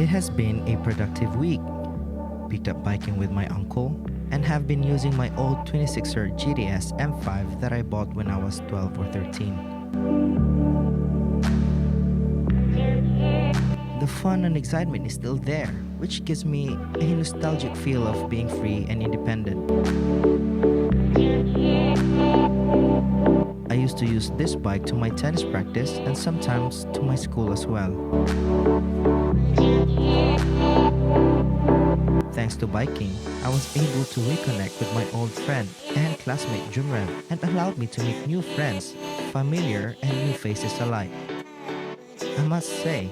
It has been a productive week. Picked up biking with my uncle and have been using my old 26er GTS M5 that I bought when I was 12 or 13. The fun and excitement is still there, which gives me a nostalgic feel of being free and independent. I used to use this bike to my tennis practice and sometimes to my school as well. Thanks to biking, I was able to reconnect with my old friend and classmate Jumran and allowed me to meet new friends, familiar and new faces alike. I must say,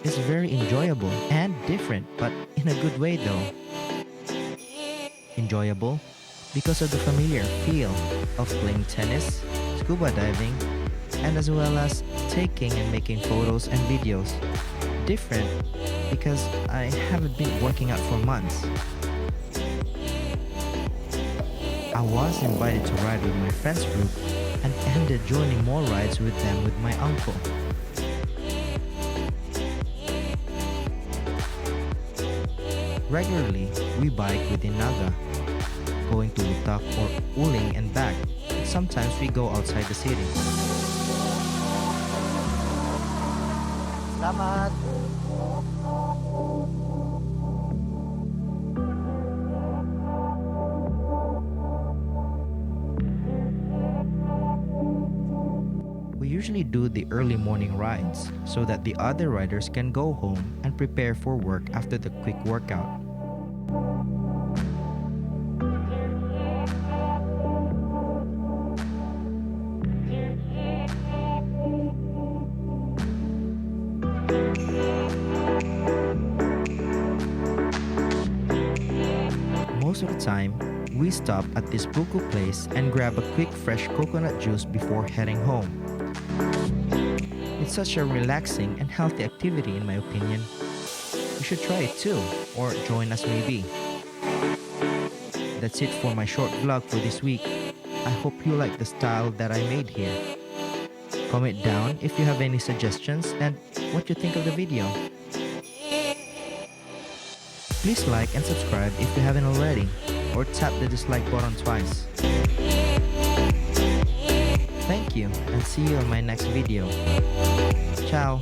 it's very enjoyable and different, but in a good way though. Enjoyable because of the familiar feel of playing tennis, scuba diving, and as well as taking and making photos and videos. Different because I haven't been working out for months. I was invited to ride with my friends group and ended joining more rides with them with my uncle. Regularly, we bike within Naga, going to Litra or Uling and back. Sometimes we go outside the city. Salamat! We usually do the early morning rides so that the other riders can go home and prepare for work after the quick workout. Most of the time, we stop at this buko place and grab a quick fresh coconut juice before heading home. It's such a relaxing and healthy activity in my opinion. You should try it too, or join us maybe. That's it for my short vlog for this week. I hope you like the style that I made here. Comment down if you have any suggestions and what you think of the video. Please like and subscribe if you haven't already, or tap the dislike button twice. Thank you and see you on my next video. Ciao!